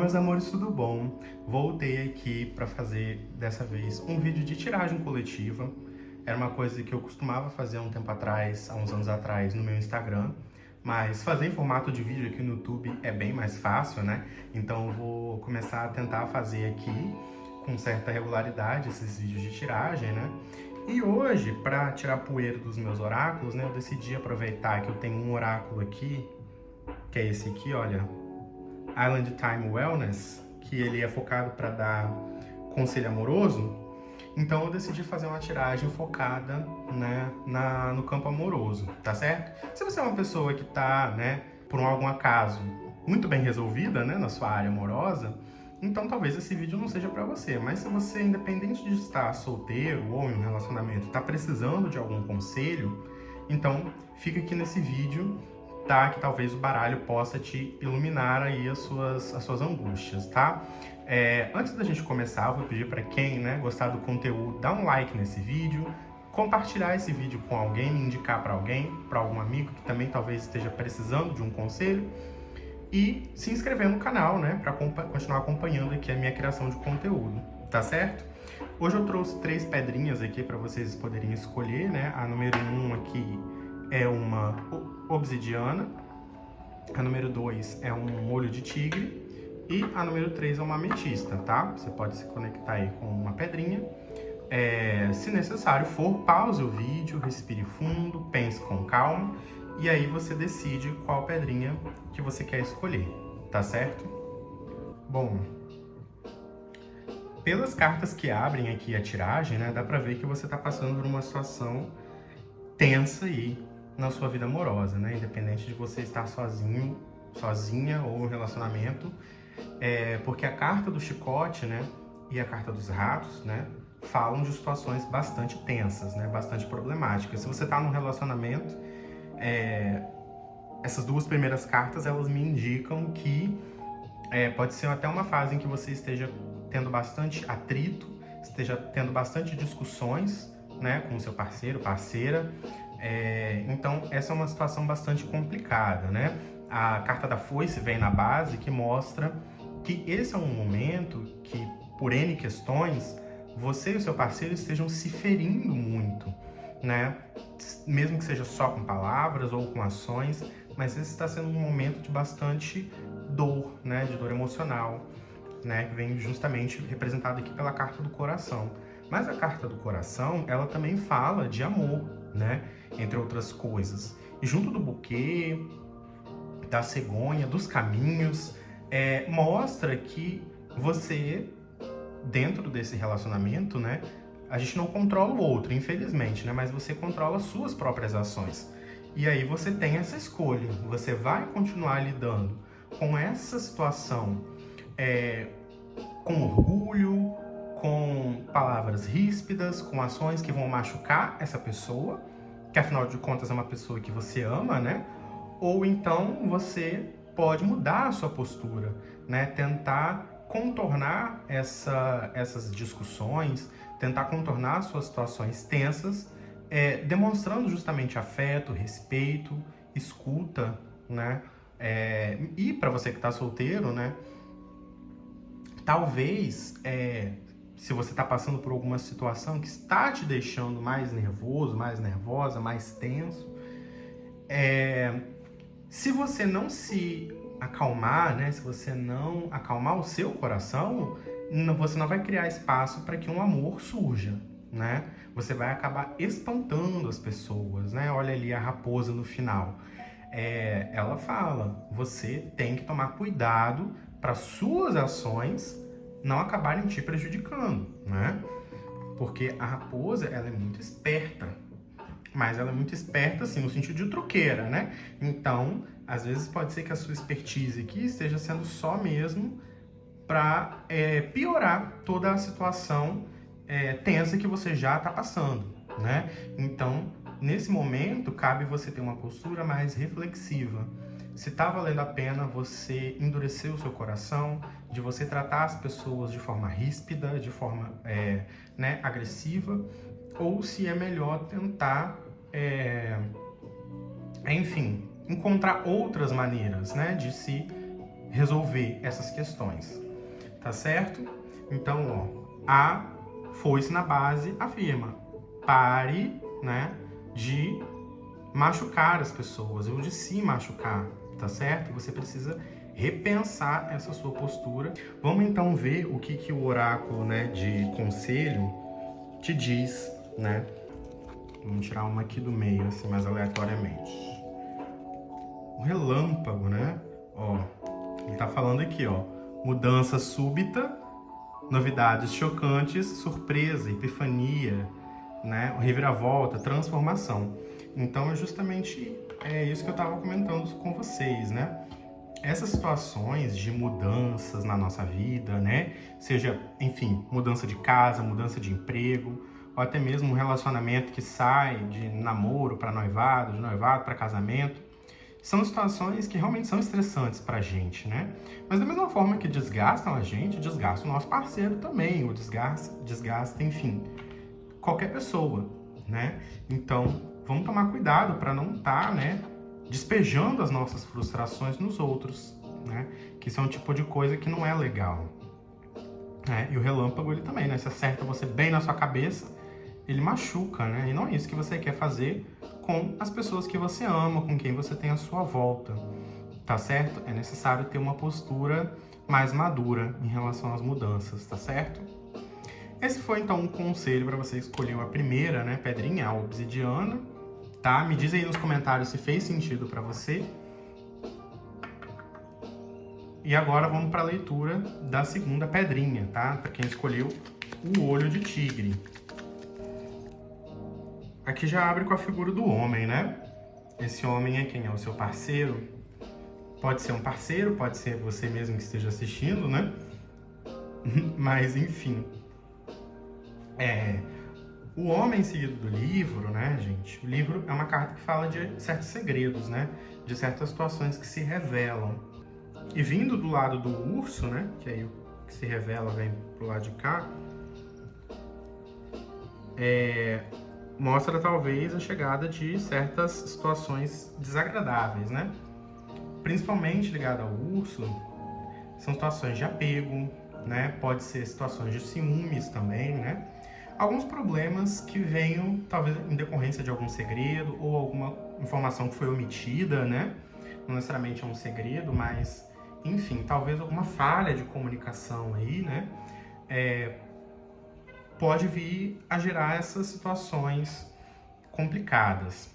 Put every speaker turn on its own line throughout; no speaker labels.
meus amores, tudo bom? Voltei aqui para fazer, dessa vez, um vídeo de tiragem coletiva. Era uma coisa que eu costumava fazer há um tempo atrás, há uns anos atrás, no meu Instagram. Mas fazer em formato de vídeo aqui no YouTube é bem mais fácil, né? Então eu vou começar a tentar fazer aqui, com certa regularidade, esses vídeos de tiragem, né? E hoje, para tirar poeira dos meus oráculos, né, eu decidi aproveitar que eu tenho um oráculo aqui, que é esse aqui, olha, Island Time Wellness, que ele é focado para dar conselho amoroso. Então eu decidi fazer uma tiragem focada, né, no campo amoroso, tá certo? Se você é uma pessoa que tá, né, por algum acaso, muito bem resolvida, né, na sua área amorosa, então talvez esse vídeo não seja para você. Mas se você, independente de estar solteiro ou em um relacionamento, está precisando de algum conselho, então fica aqui nesse vídeo, tá? Que talvez o baralho possa te iluminar aí as suas angústias, tá? Antes da gente começar, eu vou pedir para quem, né, gostar do conteúdo, dar um like nesse vídeo, compartilhar esse vídeo com alguém, indicar para alguém, para algum amigo que também talvez esteja precisando de um conselho, e se inscrever no canal, né, para continuar acompanhando aqui a minha criação de conteúdo, tá certo? Hoje eu trouxe 3 pedrinhas aqui para vocês poderem escolher, né? A número 1 aqui é uma obsidiana, a número 2 é um olho de tigre e a número 3 é uma ametista, tá? Você pode se conectar aí com uma pedrinha. Se necessário for, pause o vídeo, respire fundo, pense com calma e aí você decide qual pedrinha que você quer escolher, tá certo? Bom, pelas cartas que abrem aqui a tiragem, né, dá pra ver que você tá passando por uma situação tensa aí na sua vida amorosa, né? Independente de você estar sozinho, sozinha ou em relacionamento, porque a carta do chicote, né, e a carta dos ratos, né, falam de situações bastante tensas, né, bastante problemáticas. Se você está num relacionamento, essas 2 primeiras cartas, elas me indicam que pode ser até uma fase em que você esteja tendo bastante atrito, esteja tendo bastante discussões, né, com o seu parceiro, parceira. Então, essa é uma situação bastante complicada, né? A carta da foice vem na base, que mostra que esse é um momento que, por N questões, você e o seu parceiro estejam se ferindo muito, né? Mesmo que seja só com palavras ou com ações, mas esse está sendo um momento de bastante dor, né? De dor emocional, né? Que vem justamente representado aqui pela carta do coração. Mas a carta do coração, ela também fala de amor, né? Entre outras coisas. E junto do buquê, da cegonha, dos caminhos, mostra que você, dentro desse relacionamento, né? A gente não controla o outro, infelizmente, né? Mas você controla as suas próprias ações. E aí você tem essa escolha. Você vai continuar lidando com essa situação com orgulho, com palavras ríspidas, com ações que vão machucar essa pessoa, que afinal de contas é uma pessoa que você ama, né? Ou então você pode mudar a sua postura, né? Tentar contornar essas discussões, tentar contornar suas situações tensas, demonstrando justamente afeto, respeito, escuta, né? E para você que está solteiro, né? Talvez, se você está passando por alguma situação que está te deixando mais nervoso, mais nervosa, mais tenso, se você não se acalmar, né, se você não acalmar o seu coração, você não vai criar espaço para que um amor surja, né? Você vai acabar espantando as pessoas, né? Olha ali a raposa no final. Ela fala, você tem que tomar cuidado para suas ações não acabarem te prejudicando, né? Porque a raposa, ela é muito esperta, mas ela é muito esperta, assim, no sentido de truqueira, né? Então, às vezes pode ser que a sua expertise aqui esteja sendo só mesmo para piorar toda a situação tensa que você já está passando, né? Então, nesse momento, cabe você ter uma postura mais reflexiva. Se está valendo a pena você endurecer o seu coração, de você tratar as pessoas de forma ríspida, de forma né, agressiva, ou se é melhor tentar, enfim, encontrar outras maneiras, né, de se resolver essas questões, tá certo? Então, ó, a foice na base afirma: pare, né, de machucar as pessoas, ou de se machucar, tá certo? Você precisa repensar essa sua postura. Vamos então ver o que o oráculo, né, de conselho te diz, né? Vamos tirar uma aqui do meio, assim, mais aleatoriamente. O relâmpago, né? Ó, ele tá falando aqui, ó, mudança súbita, novidades chocantes, surpresa, epifania, né? Reviravolta, transformação. Então é justamente isso que eu estava comentando com vocês, né? Essas situações de mudanças na nossa vida, né? Seja, enfim, mudança de casa, mudança de emprego, ou até mesmo um relacionamento que sai de namoro para noivado, de noivado para casamento, são situações que realmente são estressantes pra gente, né? Mas da mesma forma que desgastam a gente, desgasta o nosso parceiro também, ou desgasta, enfim, qualquer pessoa, né? Então, vamos tomar cuidado para não estar, né, despejando as nossas frustrações nos outros, né? Que isso é um tipo de coisa que não é legal. E o relâmpago, ele também, né? Se acerta você bem na sua cabeça, ele machuca, né? E não é isso que você quer fazer com as pessoas que você ama, com quem você tem à sua volta, tá certo? É necessário ter uma postura mais madura em relação às mudanças, tá certo? Esse foi então um conselho para você escolher a primeira, né, pedrinha, a obsidiana, tá? Me diz aí nos comentários se fez sentido para você. E agora vamos para a leitura da segunda pedrinha, tá? Para quem escolheu o olho de tigre. Aqui já abre com a figura do homem, né? Esse homem é quem? É o seu parceiro? Pode ser um parceiro, pode ser você mesmo que esteja assistindo, né? Mas, enfim. O homem seguido do livro, né, gente? O livro é uma carta que fala de certos segredos, né? De certas situações que se revelam. E vindo do lado do urso, né? Que aí o que se revela vem pro lado de cá. Mostra talvez a chegada de certas situações desagradáveis, né? Principalmente ligado ao urso, são situações de apego, né? Pode ser situações de ciúmes também, né? Alguns problemas que venham, talvez, em decorrência de algum segredo ou alguma informação que foi omitida, né? Não necessariamente é um segredo, mas, enfim, talvez alguma falha de comunicação aí, né? Pode vir a gerar essas situações complicadas.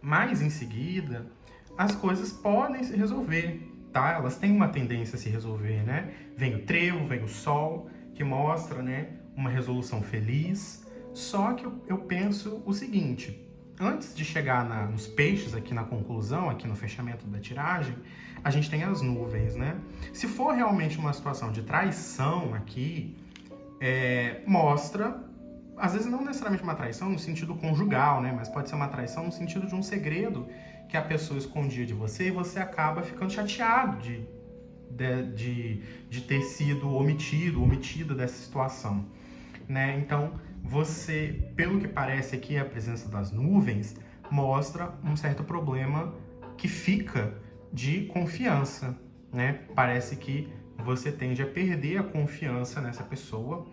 Mas, em seguida, as coisas podem se resolver, tá? Elas têm uma tendência a se resolver, né? Vem o trevo, vem o sol, que mostra, né, uma resolução feliz. Só que eu penso o seguinte: antes de chegar nos peixes, aqui na conclusão, aqui no fechamento da tiragem, a gente tem as nuvens, né? Se for realmente uma situação de traição aqui, mostra, às vezes não necessariamente uma traição no sentido conjugal, né? Mas pode ser uma traição no sentido de um segredo que a pessoa escondia de você e você acaba ficando chateado de ter sido omitida dessa situação, né? Então, você, pelo que parece aqui, a presença das nuvens mostra um certo problema que fica de confiança, né? Parece que você tende a perder a confiança nessa pessoa.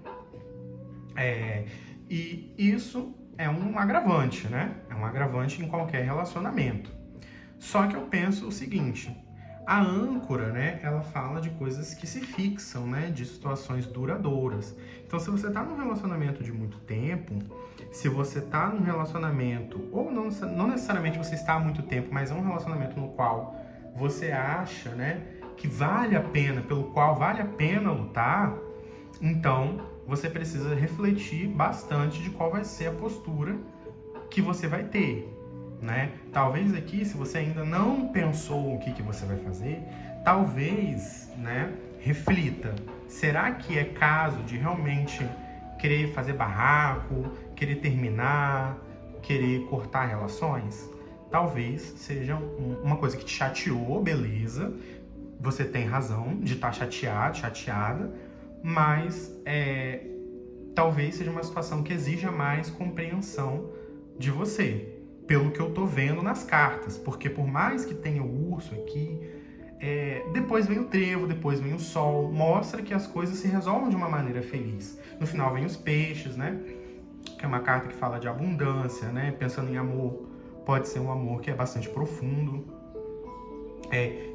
E isso é um agravante, né? É um agravante em qualquer relacionamento. Só que eu penso o seguinte: a âncora, né, ela fala de coisas que se fixam, né, de situações duradouras. Então, se você está num relacionamento de muito tempo, se você está num relacionamento, ou não necessariamente você está há muito tempo, mas é um relacionamento no qual você acha, né, que vale a pena, pelo qual vale a pena lutar, então você precisa refletir bastante de qual vai ser a postura que você vai ter, né? Talvez aqui, se você ainda não pensou o que você vai fazer, talvez, né, reflita. Será que é caso de realmente querer fazer barraco, querer terminar, querer cortar relações? Talvez seja uma coisa que te chateou, beleza. Você tem razão de estar chateado, chateada, mas talvez seja uma situação que exija mais compreensão de você, pelo que eu tô vendo nas cartas, porque por mais que tenha o urso aqui, Depois vem o trevo, depois vem o sol, mostra que as coisas se resolvem de uma maneira feliz. No final vem os peixes, né? Que é uma carta que fala de abundância, né? Pensando em amor, pode ser um amor que é bastante profundo.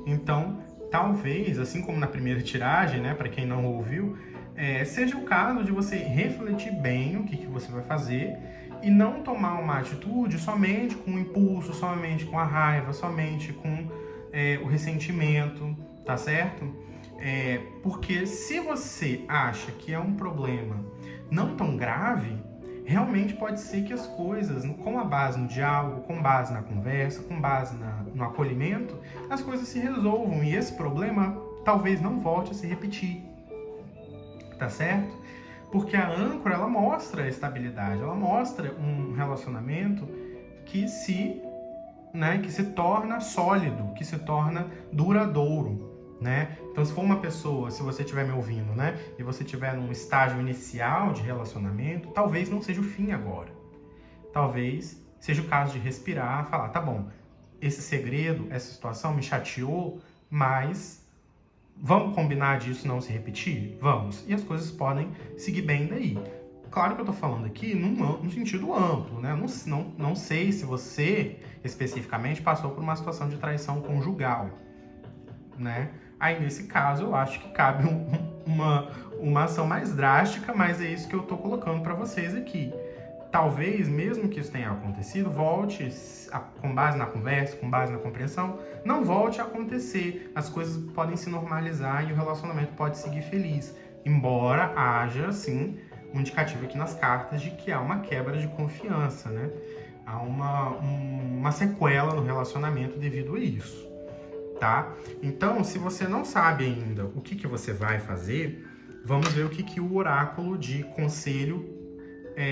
Então, talvez, assim como na primeira tiragem, né? Para quem não ouviu, seja o caso de você refletir bem o que você vai fazer e não tomar uma atitude somente com o impulso, somente com a raiva, somente com o ressentimento, tá certo? Porque se você acha que é um problema não tão grave, realmente pode ser que as coisas, com a base no diálogo, com base na conversa, com base no acolhimento, as coisas se resolvam e esse problema talvez não volte a se repetir, tá certo? Porque a âncora, ela mostra a estabilidade, ela mostra um relacionamento que se torna sólido, que se torna duradouro, né? Então, se for uma pessoa, se você estiver me ouvindo, né, e você estiver num estágio inicial de relacionamento, talvez não seja o fim agora. Talvez seja o caso de respirar, falar, tá bom, esse segredo, essa situação me chateou, mas vamos combinar disso não se repetir? Vamos. E as coisas podem seguir bem daí. Claro que eu tô falando aqui num sentido amplo, né? Não sei se você, especificamente, passou por uma situação de traição conjugal, né? Aí, nesse caso, eu acho que cabe uma ação mais drástica, mas é isso que eu tô colocando para vocês aqui. Talvez, mesmo que isso tenha acontecido, volte, com base na conversa, com base na compreensão, não volte a acontecer. As coisas podem se normalizar e o relacionamento pode seguir feliz. Embora haja, sim, um indicativo aqui nas cartas de que há uma quebra de confiança, né? Há uma sequela no relacionamento devido a isso, tá? Então, se você não sabe ainda o que você vai fazer, vamos ver o que o oráculo de conselho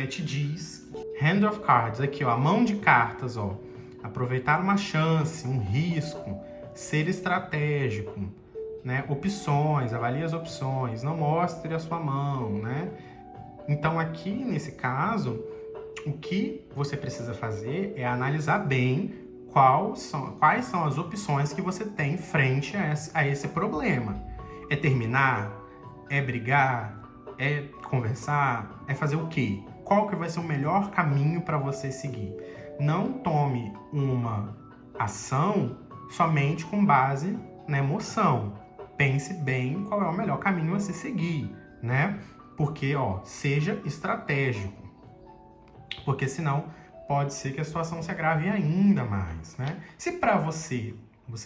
te diz. Hand of Cards, aqui, ó, a mão de cartas, ó. Aproveitar uma chance, um risco, ser estratégico, né? Opções, avalie as opções, não mostre a sua mão, né? Então, aqui, nesse caso, o que você precisa fazer é analisar bem quais são as opções que você tem frente a esse problema. É terminar? É brigar? É conversar? É fazer o quê? Qual que vai ser o melhor caminho para você seguir? Não tome uma ação somente com base na emoção. Pense bem qual é o melhor caminho a se seguir, né? Porque, ó, seja estratégico. Porque senão pode ser que a situação se agrave ainda mais, né? Se para você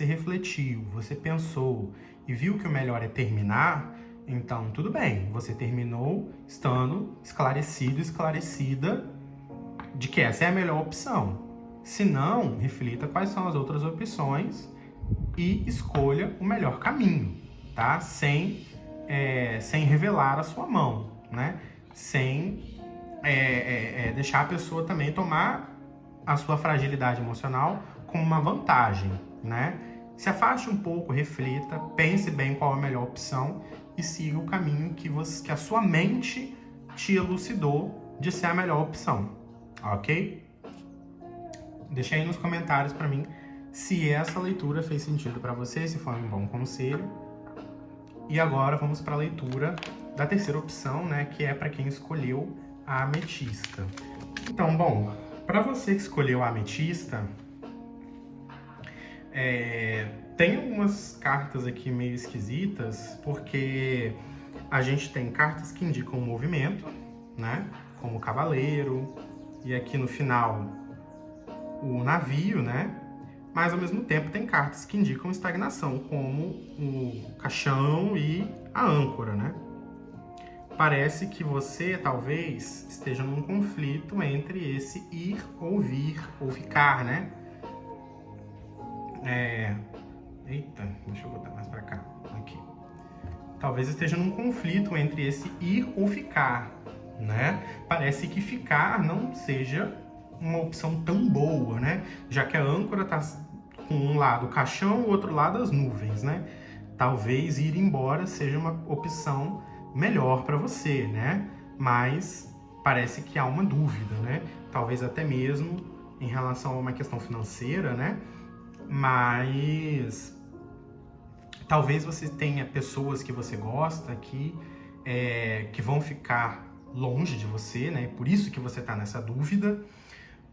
refletiu, você pensou e viu que o melhor é terminar, então tudo bem, você terminou estando esclarecido, esclarecida de que essa é a melhor opção. Se não, reflita quais são as outras opções e escolha o melhor caminho, tá? Sem revelar a sua mão, né? Sem deixar a pessoa também tomar a sua fragilidade emocional como uma vantagem, né? Se afaste um pouco, reflita, pense bem qual é a melhor opção e siga o caminho que a sua mente te elucidou de ser a melhor opção, ok? Deixa aí nos comentários para mim se essa leitura fez sentido para você, se foi um bom conselho. E agora vamos para a leitura da terceira opção, né, que é para quem escolheu a ametista. Então, bom, para você que escolheu a ametista, tem algumas cartas aqui meio esquisitas, porque a gente tem cartas que indicam movimento, né, como o cavaleiro, e aqui no final o navio, né, mas ao mesmo tempo tem cartas que indicam estagnação, como o caixão e a âncora, né. Parece que você, talvez, esteja num conflito entre esse ir ou vir, ou ficar, né? Eita, deixa eu botar mais pra cá. Aqui. Talvez esteja num conflito entre esse ir ou ficar, né? Parece que ficar não seja uma opção tão boa, né? Já que a âncora tá com um lado o caixão, o outro lado as nuvens, né? Talvez ir embora seja uma opção melhor para você, né? Mas parece que há uma dúvida, né? Talvez até mesmo em relação a uma questão financeira, né? Mas Talvez você tenha pessoas que você gosta que vão ficar longe de você, né? Por isso que você está nessa dúvida.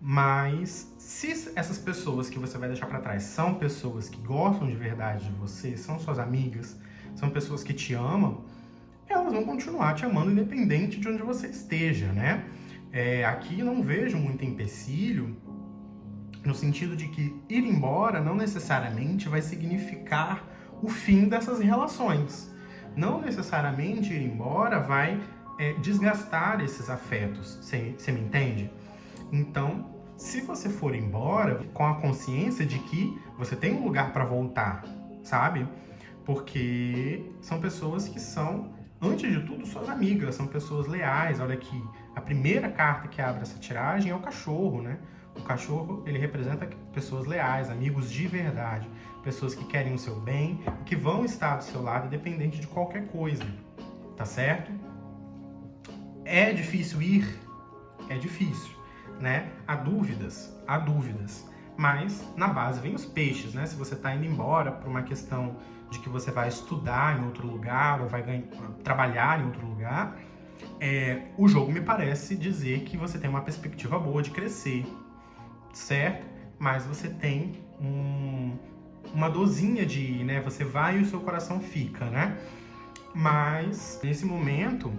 Mas se essas pessoas que você vai deixar para trás são pessoas que gostam de verdade de você, são suas amigas, são pessoas que te amam, elas vão continuar te amando independente de onde você esteja, né? Aqui não vejo muito empecilho, no sentido de que ir embora não necessariamente vai significar o fim dessas relações. Não necessariamente ir embora vai desgastar esses afetos, você me entende? Então, se você for embora com a consciência de que você tem um lugar para voltar, sabe? Porque são pessoas que são, antes de tudo, suas amigas, são pessoas leais. Olha aqui, a primeira carta que abre essa tiragem é o cachorro, né? O cachorro, ele representa pessoas leais, amigos de verdade, pessoas que querem o seu bem e que vão estar do seu lado independente de qualquer coisa, tá certo? É difícil ir? É difícil, né? Há dúvidas, mas na base vem os peixes, né? Se você está indo embora por uma questão de que você vai estudar em outro lugar ou vai trabalhar em outro lugar, o jogo me parece dizer que você tem uma perspectiva boa de crescer, certo? Mas você tem uma dorzinha de ir, né? Você vai e o seu coração fica, né? Mas nesse momento,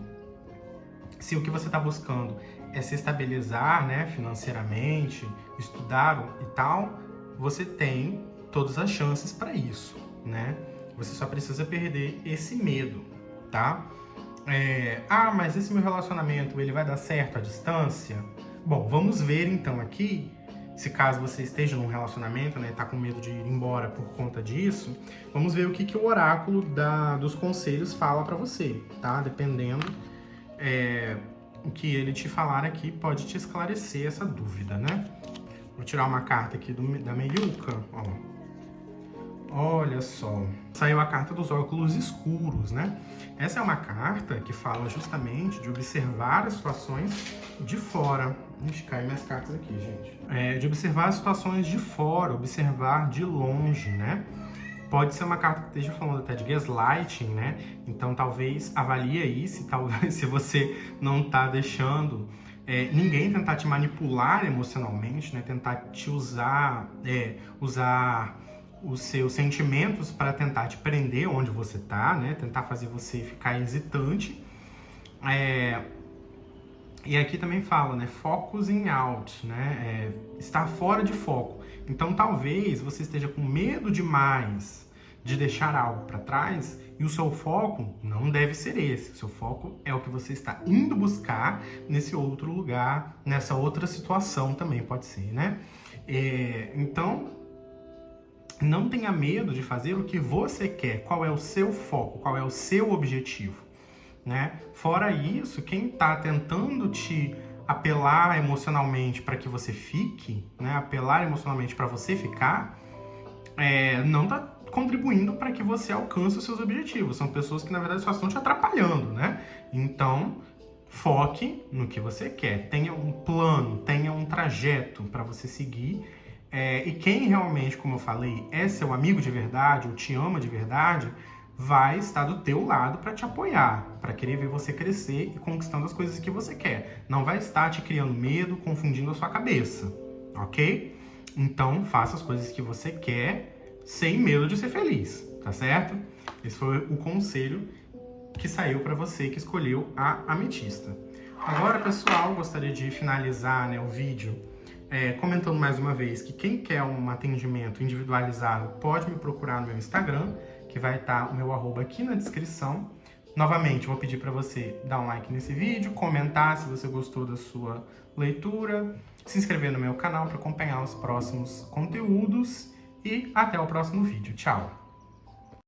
se o que você está buscando é se estabilizar, né, financeiramente, estudar e tal, você tem todas as chances para isso, né? Você só precisa perder esse medo, tá? Mas esse meu relacionamento, ele vai dar certo à distância? Bom, vamos ver então aqui, se caso você esteja num relacionamento, né, tá com medo de ir embora por conta disso, vamos ver o que o oráculo dos conselhos fala para você, tá? Dependendo o que ele te falar aqui pode te esclarecer essa dúvida, né? Vou tirar uma carta aqui da meiuca, ó. Olha só, saiu a carta dos óculos escuros, né? Essa é uma carta que fala justamente de observar as situações de fora. Ixi, caiu minhas cartas aqui, gente. De observar as situações de fora, observar de longe, né? Pode ser uma carta que esteja falando até de gaslighting, né? Então, talvez avalie aí se você não está deixando ninguém tentar te manipular emocionalmente, né? Tentar te usar os seus sentimentos para tentar te prender onde você está, né? Tentar fazer você ficar hesitante. E aqui também fala, né? Focusing out, né? Estar fora de foco. Então, talvez você esteja com medo demais de deixar algo para trás e o seu foco não deve ser esse. O seu foco é o que você está indo buscar nesse outro lugar, nessa outra situação também pode ser, né? Então, não tenha medo de fazer o que você quer. Qual é o seu foco? Qual é o seu objetivo? Né? Fora isso, quem está tentando te apelar emocionalmente para que você fique, né? Apelar emocionalmente para você ficar, não está contribuindo para que você alcance os seus objetivos. São pessoas que, na verdade, só estão te atrapalhando, né? Então, foque no que você quer. Tenha um plano, tenha um trajeto para você seguir. E quem realmente, como eu falei, é seu amigo de verdade ou te ama de verdade, vai estar do teu lado para te apoiar, para querer ver você crescer e conquistando as coisas que você quer. Não vai estar te criando medo, confundindo a sua cabeça, ok? Então, faça as coisas que você quer sem medo de ser feliz, tá certo? Esse foi o conselho que saiu para você que escolheu a ametista. Agora, pessoal, gostaria de finalizar, né, o vídeo comentando mais uma vez que quem quer um atendimento individualizado pode me procurar no meu Instagram, que vai estar o meu arroba aqui na descrição. Novamente, vou pedir para você dar um like nesse vídeo, comentar se você gostou da sua leitura, se inscrever no meu canal para acompanhar os próximos conteúdos e até o próximo vídeo. Tchau!